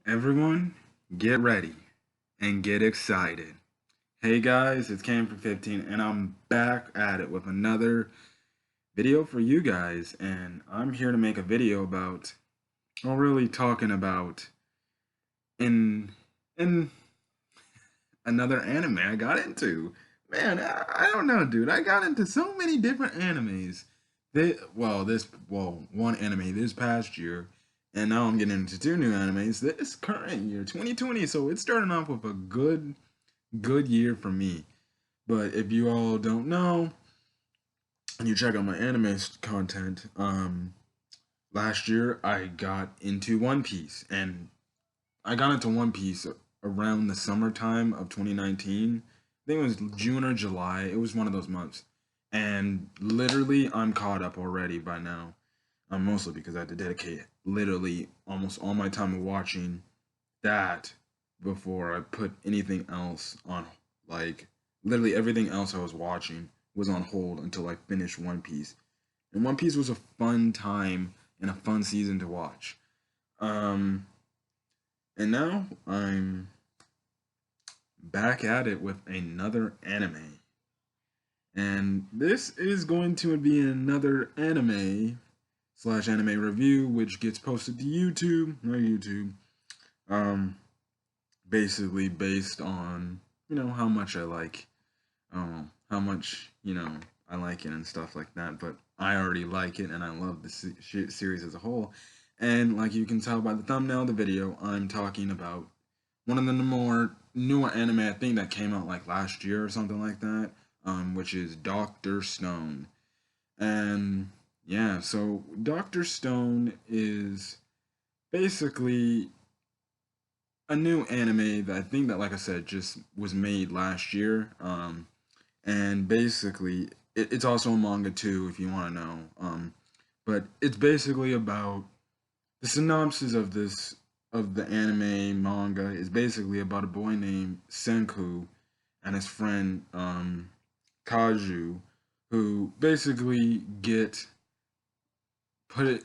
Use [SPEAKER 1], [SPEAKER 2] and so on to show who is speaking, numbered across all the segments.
[SPEAKER 1] Everyone, get ready and get excited. Hey guys, it's Cam from 15 and I'm back at it with another video for you guys. And I'm here to make a video about, well, really talking about in in another anime I got into. Man, I don't know, dude. I got into so many different animes. One anime this past year, and now I'm getting into two new animes this current year, 2020. So it's starting off with a good year for me. But if you all don't know, and you check out my anime content, last year I got into One Piece, and I got into One Piece around the summertime of 2019. I think it was June or July. It was one of those months. And literally, I'm caught up already by now. Mostly because I had to dedicate literally almost all my time watching that before I put anything else on. Like, literally everything else I was watching was on hold until I finished One Piece. And One Piece was a fun time and a fun season to watch. Um, and now I'm back at it with another anime. And this is going to be another anime slash anime review, which gets posted to YouTube, or YouTube. Um, Basically based on, how much I like, how much, I like it and stuff like that. But I already like it and I love the series as a whole. And like you can tell by the thumbnail of the video, I'm talking about one of the more newer anime I think that came out like last year or something like that, which is Doctor Stone. And yeah, so Doctor Stone is basically a new anime that I think that, like I said, just was made last year. And basically, it's also a manga too, if you want to know. But it's basically about the synopsis of the anime manga is basically about a boy named Senku and his friend Kaju, who basically get put it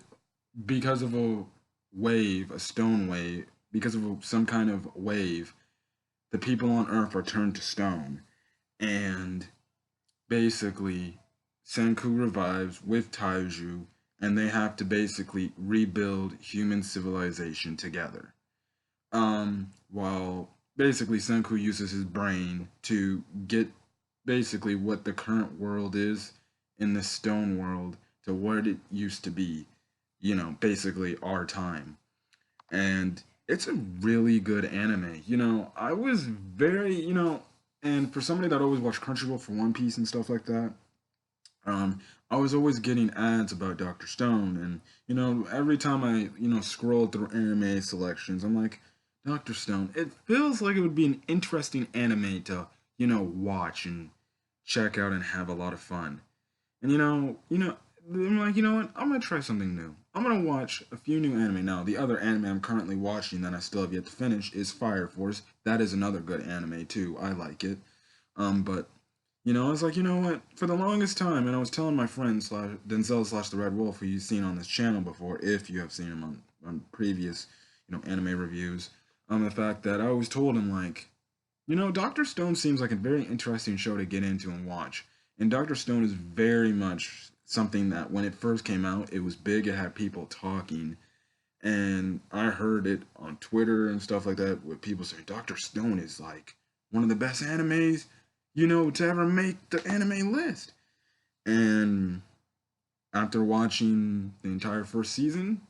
[SPEAKER 1] because of a wave, a stone wave, because of some kind of wave. The people on Earth are turned to stone, and basically Senku revives with Taiju, and they have to basically rebuild human civilization together. While basically Senku uses his brain to get basically what the current world is in the stone world to what it used to be, basically our time. And it's a really good anime. I was very, and for somebody that always watched Crunchyroll for One Piece and stuff like that, um, I was always getting ads about Doctor Stone, and every time I scroll through anime selections, I'm like, Doctor Stone. It feels like it would be an interesting anime to watch and check out and have a lot of fun. And I'm like, you know what? I'm gonna try something new. I'm gonna watch a few new anime now. The other anime I'm currently watching that I still have yet to finish is Fire Force. That is another good anime too. I like it. But I was like, you know what? For the longest time, and I was telling my friend slash Denzel slash the Red Wolf, who you've seen on this channel before, if you have seen him on previous, anime reviews, the fact that I always told him like, Doctor Stone seems like a very interesting show to get into and watch. And Doctor Stone is very much something that when it first came out, it was big. It had people talking, and I heard it on Twitter and stuff like that with people saying Doctor Stone is like one of the best animes, to ever make the anime list. And after watching the entire first season,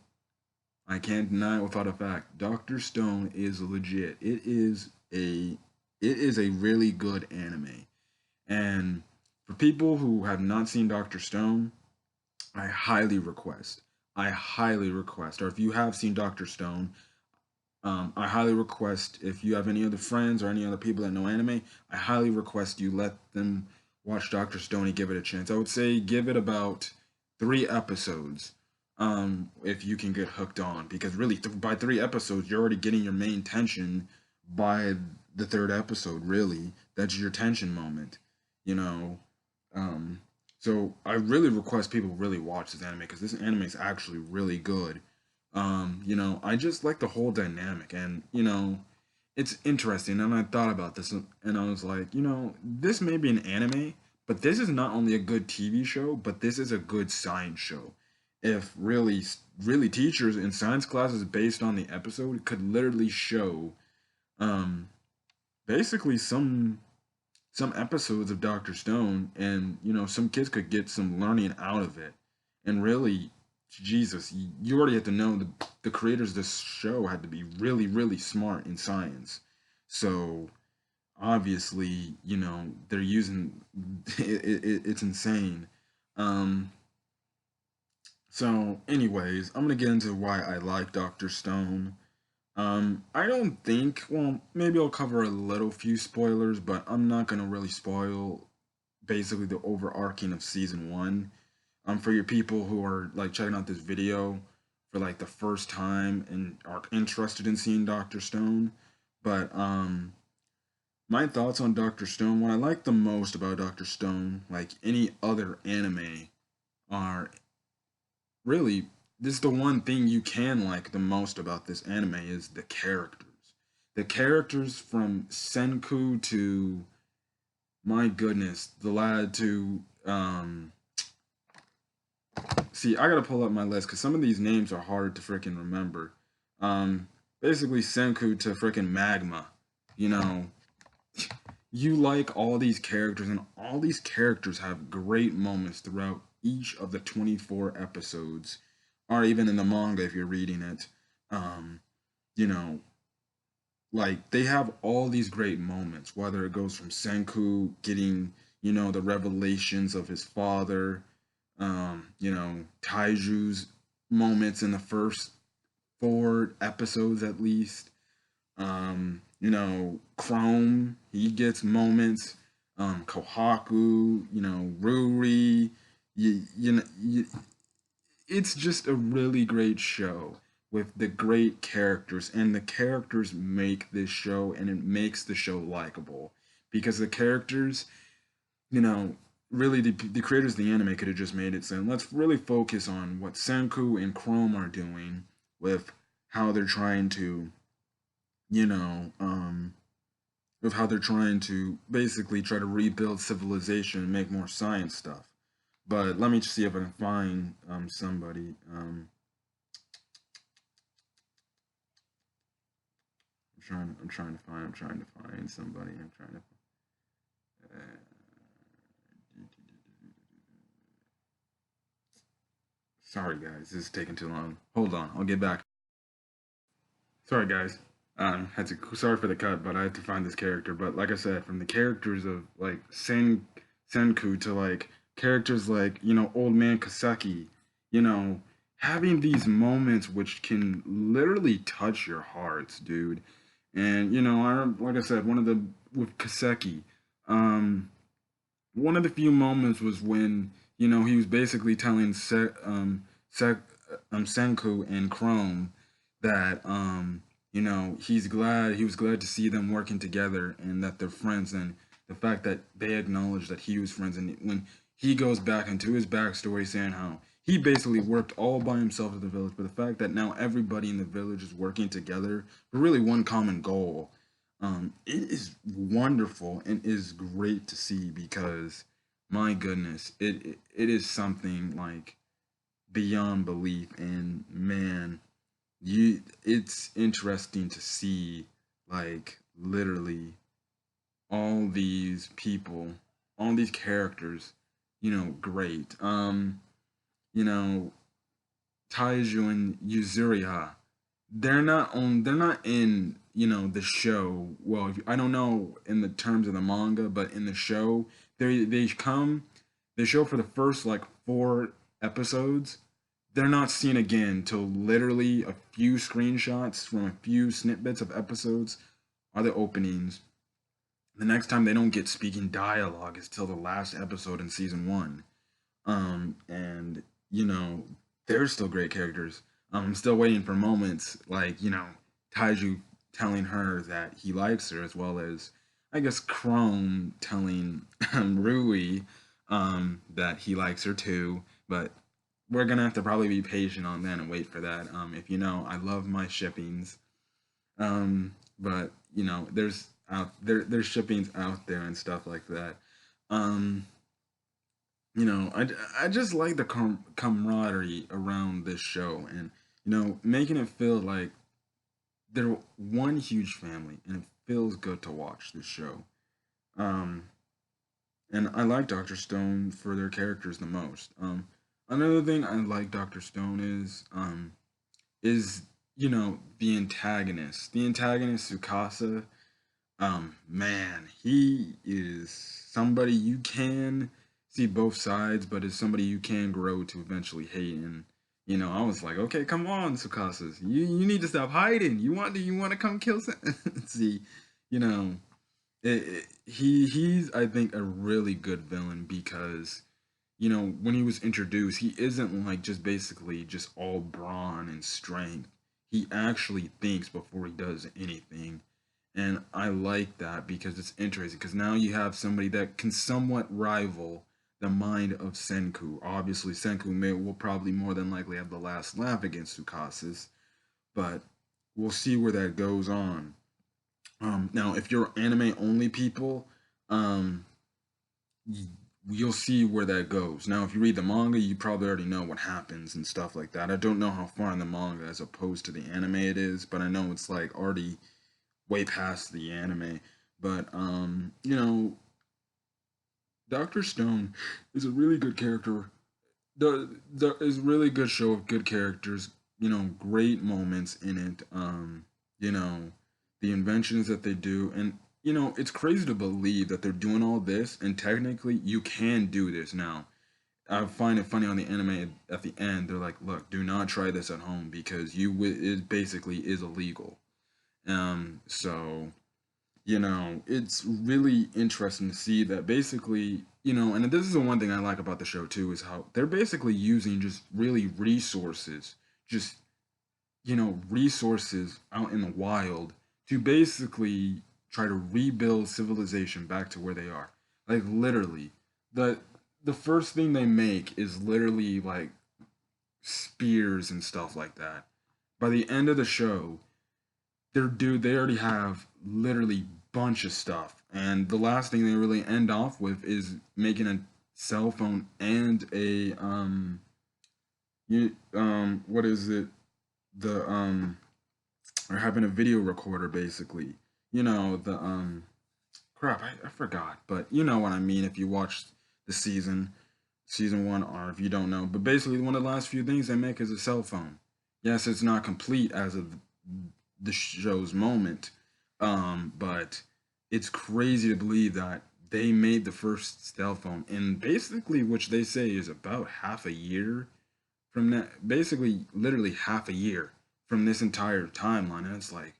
[SPEAKER 1] I can't deny it without a fact. Doctor Stone is legit. It is a really good anime. And for people who have not seen Doctor Stone, I highly request. I highly request. Or if you have seen Doctor Stone, I highly request if you have any other friends or any other people that know anime, I highly request you let them watch Doctor Stone and give it a chance. I would say give it about 3 episodes, if you can get hooked on, because really by 3 episodes you're already getting your main tension by the third episode. Really, that's your tension moment, you know. Um, so I really request people really watch this anime because this anime is actually really good. You know, I just like the whole dynamic, and you know, it's interesting. And I thought about this, and I was like, you know, this may be an anime, but this is not only a good TV show, but this is a good science show. If really teachers in science classes based on the episode could literally show, um, basically some episodes of Doctor Stone, and you know, some kids could get some learning out of it, and really, Jesus, you already have to know the creators of this show had to be really smart in science, so obviously, you know, they're using it's insane. Um, so, anyways, I'm gonna get into why I like Doctor Stone. I don't think. Well, maybe I'll cover a little few spoilers, but I'm not gonna really spoil basically the overarching of season one. For your people who are like checking out this video for like the first time and are interested in seeing Doctor Stone, but my thoughts on Doctor Stone. What I like the most about Doctor Stone, like any other anime, are really this is the one thing you can like the most about this anime is the characters. The characters from Senku to my goodness, the lad to see, I gotta pull up my list because some of these names are hard to freaking remember. Um Basically Senku to freaking Magma. You know, you like all these characters, and all these characters have great moments throughout each of the 24 episodes, or even in the manga if you're reading it. Um, you know, like they have all these great moments, whether it goes from Senku getting, you know, the revelations of his father, you know, Taiju's moments in the first 4 episodes at least, you know, Chrome, he gets moments. Kohaku, you know, Ruri, it's just a really great show with the great characters, and the characters make this show, and it makes the show likable because the characters, you know, really the creators of the anime could have just made it saying, let's really focus on what Senku and Chrome are doing with how they're trying to, you know, with how they're trying to basically try to rebuild civilization and make more science stuff. But let me just see if I can find somebody. I'm trying to find somebody. I'm trying to. Uh, Sorry, guys, this is taking too long. Hold on, I'll get back. Sorry, guys. Had to sorry for the cut, but I had to find this character. But like I said, from the characters of like Senku to like characters like, you know, Old Man Kaseki, you know, having these moments which can literally touch your hearts, dude. And you know, like I said, one of the with Kaseki, um, one of the few moments was when, you know, he was basically telling Se- Senku and Chrome that you know, he was glad to see them working together and that they're friends, and the fact that they acknowledge that he was friends, and when he goes back into his backstory saying how he basically worked all by himself in the village, but the fact that now everybody in the village is working together for really one common goal, it is wonderful and is great to see because my goodness, it is something like beyond belief, and man, you it's interesting to see like literally all these people, all these characters, you know, great. You know, Taiju and Yuzuriha, they're not in, you know, the show. Well, I don't know in the terms of the manga, but in the show they show for the first like 4 episodes. They're not seen again till literally a few screenshots from a few snippets of episodes are the openings. The next time they don't get speaking dialogue is till the last episode in season one. And you know, they're still great characters. I'm still waiting for moments like, you know, Taiju telling her that he likes her, as well as I guess Chrome telling Rui that he likes her too. But we're gonna have to probably be patient on that and wait for that. If you know, I love my shippings. But you know, there's shippings out there and stuff like that. Um, you know, I just like the camaraderie around this show, and you know, making it feel like they're one huge family, and it feels good to watch this show. Um, and I like Doctor Stone for their characters the most. Another thing I like Doctor Stone is you know the antagonist. The antagonist Sukasa. Man, he is somebody you can see both sides, but is somebody you can grow to eventually hate. And you know, I was like, okay, come on, Sukasa, you need to stop hiding. You want to come kill? See, you know, he's I think a really good villain because you know when he was introduced, he isn't like just basically just all brawn and strength. He actually thinks before he does anything, and I like that because it's interesting because now you have somebody that can somewhat rival the mind of Senku. Obviously, Senku will probably more than likely have the last laugh against Tsukasis, but we'll see where that goes on. Now, if you're anime only people, um, you'll see where that goes. Now, if you read the manga, you probably already know what happens and stuff like that. I don't know how far in the manga as opposed to the anime it is, but I know it's like already way past the anime. But you know, Doctor Stone is a really good character. There is really good show of good characters. You know, great moments in it. You know, the inventions that they do, and you know, it's crazy to believe that they're doing all this, and technically, you can do this now. I find it funny on the anime at the end. They're like, "Look, do not try this at home because it basically is illegal." So you know, it's really interesting to see that basically, you know, and this is the one thing I like about the show too, is how they're basically using just really resources, just, you know, resources out in the wild to basically try to rebuild civilization back to where they are. Like literally, the the first thing they make is literally like spears and stuff like that. By the end of the show, they already have literally bunch of stuff, and the last thing they really end off with is making a cell phone and a what is it, the or having a video recorder basically, you know, the crap, I forgot, but you know what I mean if you watched the season one, or if you don't know, but basically one of the last few things they make is a cell phone. Yes, it's not complete as of the show's moment. But it's crazy to believe that they made the first cell phone in basically, which they say is about half a year from that, basically, literally half a year from this entire timeline. And it's like,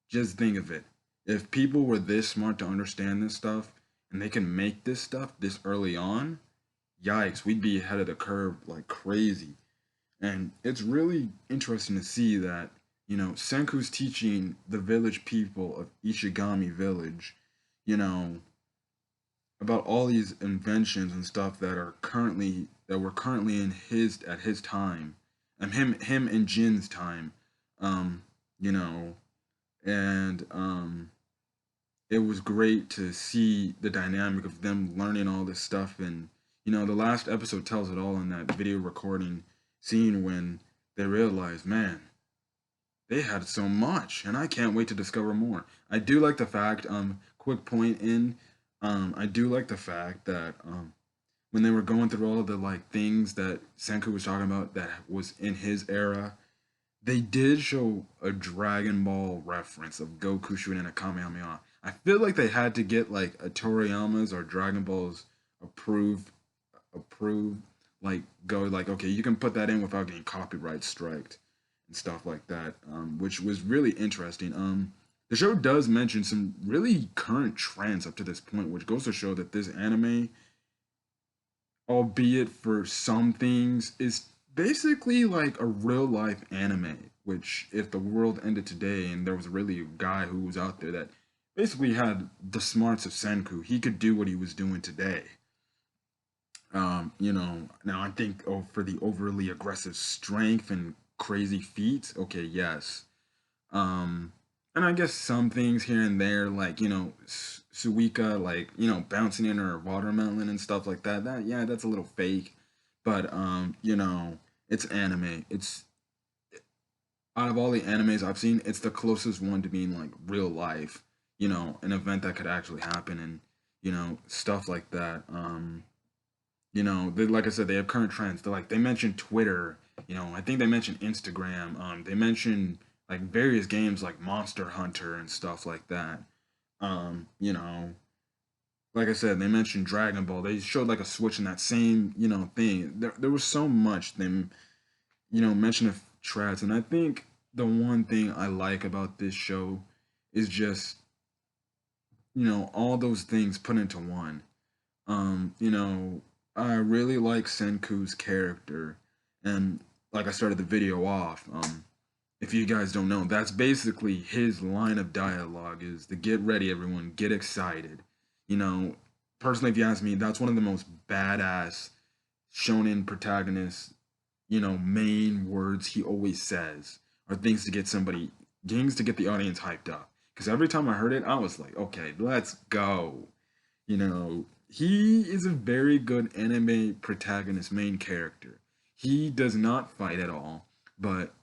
[SPEAKER 1] just think of it. If people were this smart to understand this stuff and they can make this stuff this early on, yikes, we'd be ahead of the curve like crazy. And it's really interesting to see that, you know, Senku's teaching the village people of Ishigami Village, you know, about all these inventions and stuff that were currently in his at his time. Him and Jin's time. Um, you know, and it was great to see the dynamic of them learning all this stuff. And you know, the last episode tells it all in that video recording scene when they realize, man, they had so much, and I can't wait to discover more. I do like the fact, quick point in, I do like the fact that when they were going through all of the like things that Senku was talking about that was in his era, they did show a Dragon Ball reference of Goku shooting a Kamehameha. I feel like they had to get like a Toriyama's or Dragon Ball's approved approved like go like okay, you can put that in without getting copyright striked and stuff like that, which was really interesting. The show does mention some really current trends up to this point, which goes to show that this anime, albeit for some things, is basically like a real life anime. Which, if the world ended today and there was really a guy who was out there that basically had the smarts of Senku, he could do what he was doing today. Now I think, oh, for the overly aggressive strength and crazy feats, okay, yes. Um, and I guess some things here and there, like Suika, like bouncing in her watermelon and stuff like that. That yeah, that's a little fake, but it's anime. It's out of all the animes I've seen, it's the closest one to being like real life. An event that could actually happen, and stuff like that. Like I said, they have current trends. They mentioned Twitter. I think they mentioned Instagram. They mentioned like various games like Monster Hunter and stuff like that. Um, you know, like I said, they mentioned Dragon Ball. They showed like a switch in that same thing. There was so much them mention of trads, and I think the one thing I like about this show is just all those things put into one. I really like Senku's character, and like I started the video off. If you guys don't know, that's basically his line of dialogue is to get ready, everyone, get excited. You know, Personally, if you ask me, that's one of the most badass shonen protagonists. Main words he always says are things to get the audience hyped up. Because every time I heard it, I was like, okay, let's go. He is a very good anime protagonist, main character. He does not fight at all, but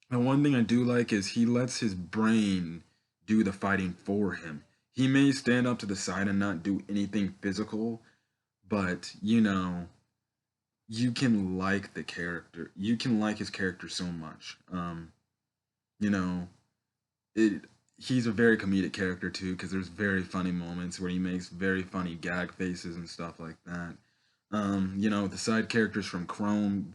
[SPEAKER 1] the one thing I do like is he lets his brain do the fighting for him. He may stand up to the side and not do anything physical, but you can like the character. You can like his character so much. You know, it he's a very comedic character too because there's very funny moments where he makes very funny gag faces and stuff like that. The side characters from Chrome,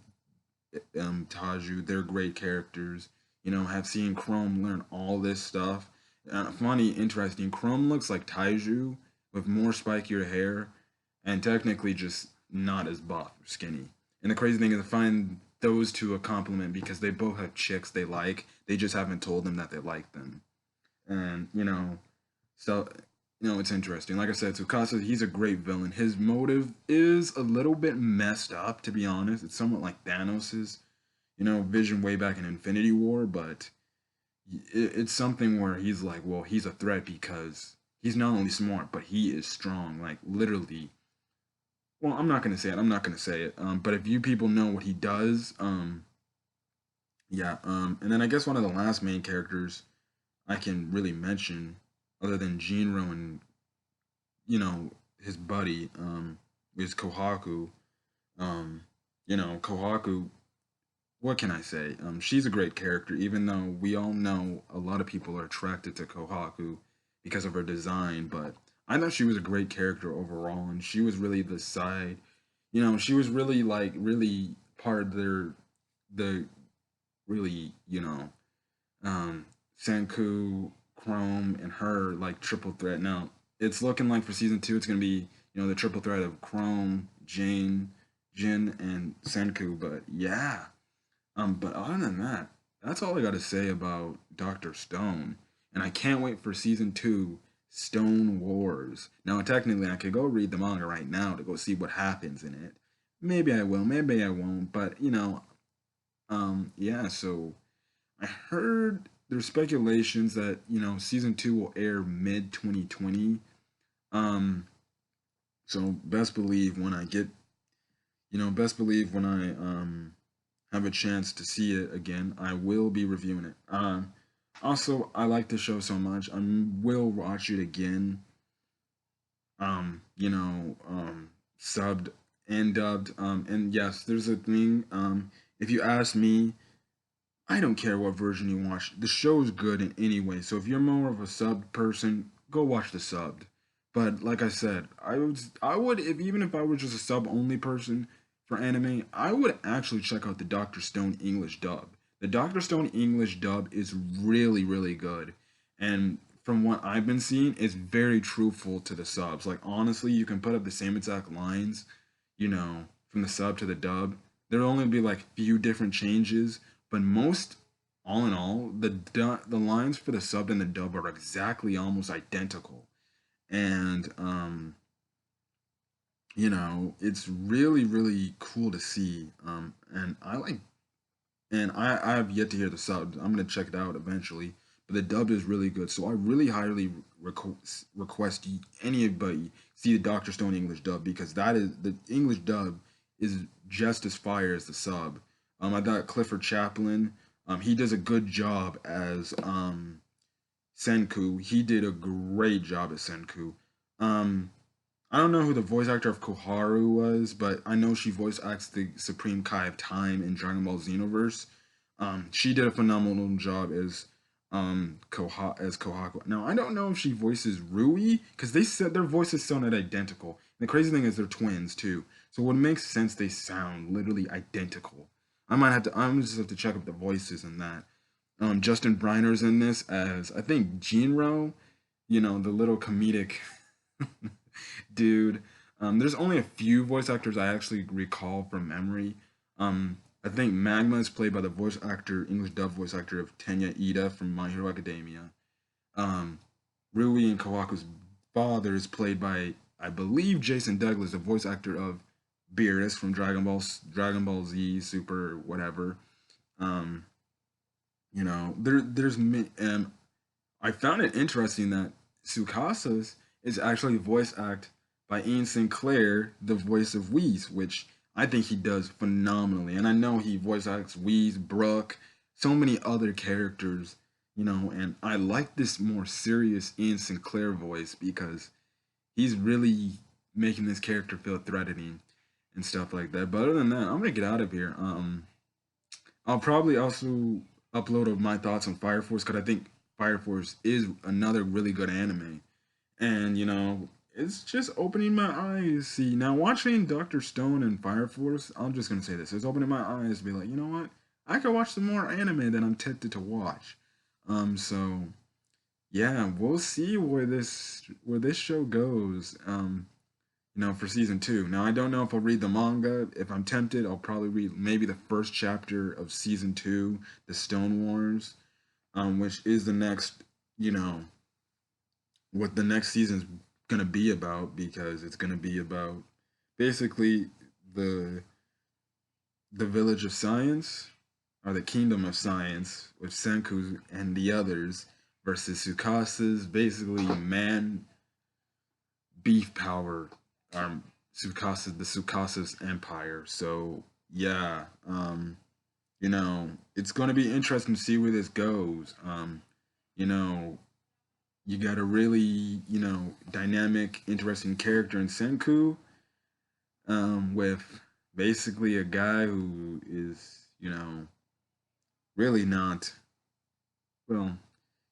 [SPEAKER 1] Taju, they're great characters. Have seen Chrome learn all this stuff. Funny, interesting. Chrome looks like Taiju with more spikier hair, and technically just not as buff or skinny. And the crazy thing is, I find those two a compliment because they both have chicks they like. They just haven't told them that they like them. And so it's interesting. Like I said, Tsukasa, he's a great villain. His motive is a little bit messed up, to be honest. It's somewhat like Thanos's, vision way back in Infinity War, but it's something where he's like, well, he's a threat because he's not only smart, but he is strong. Like literally. Well, I'm not gonna say it. I'm not gonna say it. But if you people know what he does, yeah. And then I guess one of the last main characters I can really mention, other than Jinro and his buddy, is Kohaku. Um, Kohaku. What can I say? She's a great character, even though we all know a lot of people are attracted to Kohaku because of her design. But I thought she was a great character overall, and she was really the side. She was really like really part of the really um, Senku, Chrome, and her like triple threat. Now it's looking like for season 2, it's gonna be the triple threat of Chrome, Jin, and Senku. But yeah, but other than that, that's all I got to say about Doctor Stone, and I can't wait for season 2, Stone Wars. Now technically, I could go read the manga right now to go see what happens in it. Maybe I will, maybe I won't. But yeah. So I heard there's speculations that season 2 will air mid 2020. Um, so best believe when I have a chance to see it again, I will be reviewing it. Also, I like the show so much, I will watch it again. Subbed and dubbed. And yes, there's a thing. If you ask me, I don't care what version you watch. The show's good in any way. So if you're more of a subbed person, go watch the subbed. But like I said, I would if even if I was just a sub only person for anime, I would actually check out the Doctor Stone English dub. The Doctor Stone English dub is really really good, and from what I've been seeing, it's very truthful to the subs. Like honestly, you can put up the same exact lines, from the sub to the dub. There'll only be like few different changes, but all in all, the lines for the sub and the dub are exactly almost identical. And it's really, really cool to see. And I have yet to hear the sub. I'm gonna check it out eventually. But the dub is really good, so I really highly request anybody see the Doctor Stone English dub, because that is the English dub is just as fire as the sub. I thought Clifford Chaplin, he does a good job as Senku. He did a great job as Senku. Um, I don't know who the voice actor of Koharu was, but I know she voice acts the Supreme Kai of Time in Dragon Ball Xenoverse. She did a phenomenal job as Kohaku. Now I don't know if she voices Rui, because they said their voices sounded identical. And the crazy thing is they're twins too, so it would make sense they sound literally identical. I'm just have to check up the voices in that. Justin Briner's in this as, I think, Jinro, the little comedic dude. There's only a few voice actors I actually recall from memory. I think Magma is played by the voice actor, English dub voice actor of Tenya Ida from My Hero Academia. Um, Rui and Kawaku's father is played by, I believe, Jason Douglas, the voice actor of Beerus from Dragon Ball Z, Super, whatever. Um, I found it interesting that Sukasa's is actually voice act by Ian Sinclair, the voice of Whis, which I think he does phenomenally. And I know he voice acts Whis, Brooke, so many other characters, and I like this more serious Ian Sinclair voice because he's really making this character feel threatening and stuff like that. But other than that, I'm gonna get out of here. I'll probably also upload my thoughts on Fire Force, because I think Fire Force is another really good anime, and it's just opening my eyes. See, now watching Doctor Stone and Fire Force, I'm just gonna say this: it's opening my eyes to be like, you know what? I could watch some more anime than I'm tempted to watch. So yeah, we'll see where this show goes. For season two. Now I don't know if I'll read the manga. If I'm tempted, I'll probably read maybe the first chapter of season two, the Stone Wars, which is the next, what the next season's gonna be about, because it's gonna be about basically the the village of science, or the kingdom of science, with Senku and the others versus Sukasa's basically man beef power, the Sukasa's empire. So yeah, it's going to be interesting to see where this goes. You know, you got a really, dynamic, interesting character in Senku, with basically a guy who is, really not, well,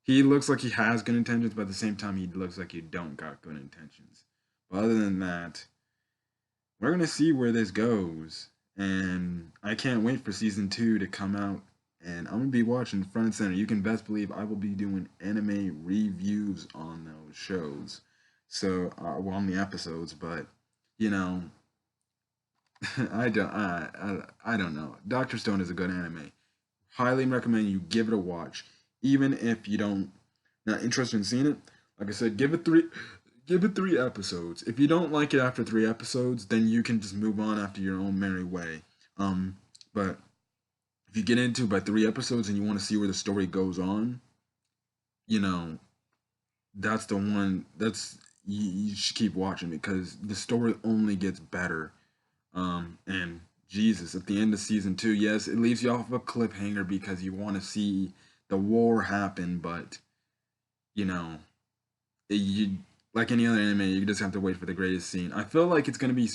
[SPEAKER 1] he looks like he has good intentions, but at the same time, he looks like he don't got good intentions. But other than that, we're gonna see where this goes, and I can't wait for season two to come out. And I'm gonna be watching front and center. You can best believe I will be doing anime reviews on those shows. So, on the episodes, but you know, I don't know. Doctor Stone is a good anime. Highly recommend you give it a watch, even if you don't not interested in seeing it. Like I said, give it three episodes. If you don't like it after three episodes, then you can just move on after your own merry way. But if you get into it by three episodes and you want to see where the story goes on, you know, that's the one. You should keep watching, because the story only gets better. And Jesus, at the end of season two, yes, it leaves you off of a cliffhanger because you want to see the war happen, but you know, you like any other anime, you just have to wait for the greatest scene. I feel like it's gonna be.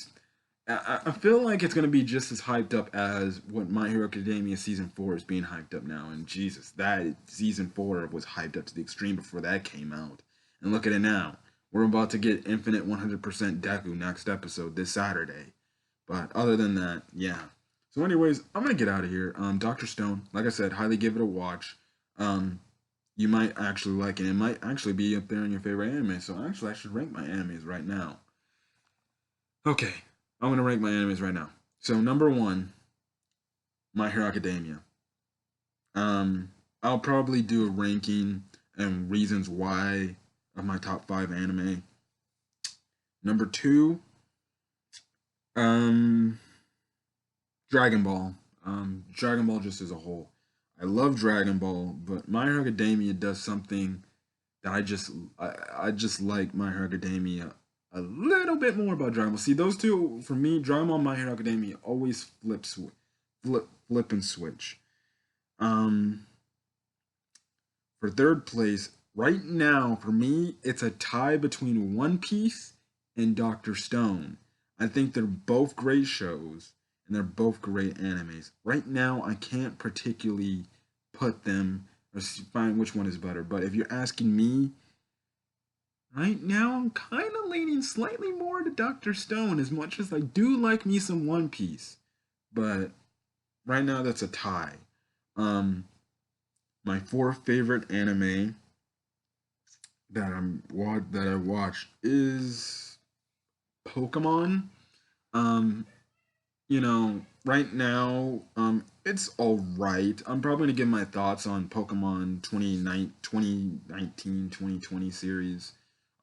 [SPEAKER 1] I feel like it's gonna be just as hyped up as what My Hero Academia season four is being hyped up now. And Jesus, that season four was hyped up to the extreme before that came out. And look at it now. We're about to get Infinite 100% Deku next episode this Saturday. But other than that, yeah. So, anyways, I'm gonna get out of here. Doctor Stone, like I said, highly give it a watch. Um, you might actually like it. It might actually be up there in your favorite anime. So actually, I should rank my animes right now. Okay, I'm gonna rank my animes right now. So number one, My Hero Academia. I'll probably do a ranking and reasons why of my top five anime. Number two, Um, Dragon Ball. Dragon Ball just as a whole. I love Dragon Ball, but My Hero Academia does something that I just like My Hero Academia a little bit more about Dragon Ball. See, those two for me, Dragon Ball and My Hero Academia always flip and switch. Um, for third place, right now for me, it's a tie between One Piece and Doctor Stone. I think they're both great shows and they're both great animes. Right now, I can't particularly put them or find which one is better. But if you're asking me, right now I'm kind of leaning slightly more to Doctor Stone, as much as I do like me some One Piece. But right now, that's a tie. Um, my fourth favorite anime that I watched is Pokemon. Um, right now, it's all right. I'm probably gonna give my thoughts on Pokemon 2019 2020 series.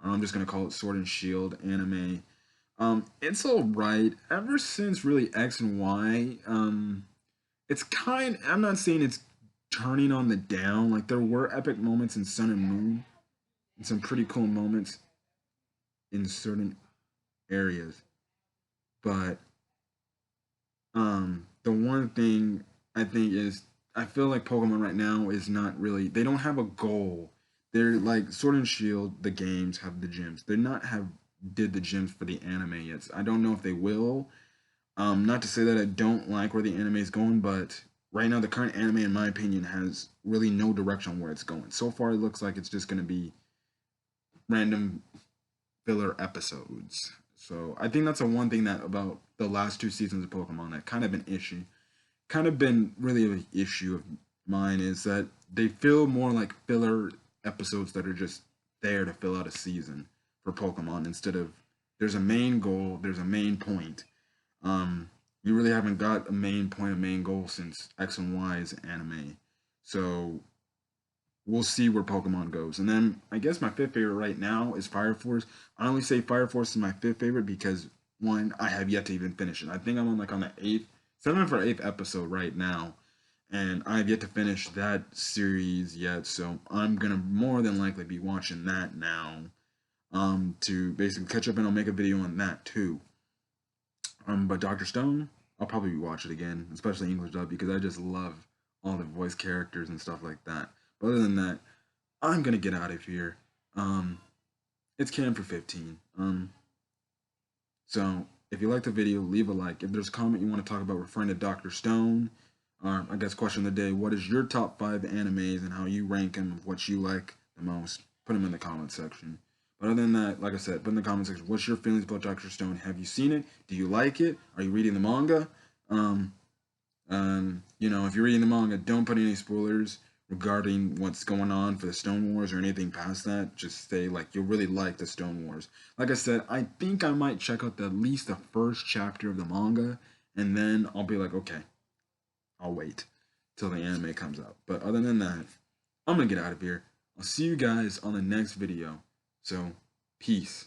[SPEAKER 1] I'm just gonna call it Sword and Shield anime. It's all right. Ever since really X and Y, it's kind. I'm not saying it's turning on the down. Like there were epic moments in Sun and Moon, and some pretty cool moments in certain areas, but the one thing I think is I feel like Pokemon right now is not really they don't have a goal. They're like Sword and Shield, the games have the gyms. They're not have did the gyms for the anime yet. So I don't know if they will. Not to say that I don't like where the anime is going, but right now the current anime, in my opinion, has really no direction on where it's going. So far, it looks like it's just going to be random filler episodes. So I think that's the one thing that about the last two seasons of Pokemon that kind of an issue, kind of been really an issue of mine is that they feel more like filler episodes that are just there to fill out a season for Pokemon instead of there's a main goal, there's a main point. You really haven't got a main point, a main goal since X and Y's anime. So we'll see where Pokemon goes. And then I guess my fifth favorite right now is Fire Force. I only say Fire Force is my fifth favorite because one, I have yet to even finish it. I think I'm on the eighth, seventh or eighth episode right now, and I have yet to finish that series yet. So I'm gonna more than likely be watching that now, to basically catch up, and I'll make a video on that too. But Doctor Stone, I'll probably watch it again, especially English dub, because I just love all the voice characters and stuff like that. But other than that, I'm gonna get out of here. Um, it's Cam for 15. So if you like the video, leave a like. If there's a comment you want to talk about referring to Doctor Stone, I guess question of the day: what is your top 5 animes and how you rank them? What you like the most? Put them in the comment section. But other than that, like I said, put in the comment section. What's your feelings about Doctor Stone? Have you seen it? Do you like it? Are you reading the manga? Um, if you're reading the manga, don't put any spoilers regarding what's going on for the Stone Wars or anything past that. Just say like you'll really like the Stone Wars. Like I said, I think I might check out at least the first chapter of the manga, and then I'll be like, okay, I'll wait till the anime comes out. But other than that, I'm gonna get out of here. I'll see you guys on the next video. So, peace.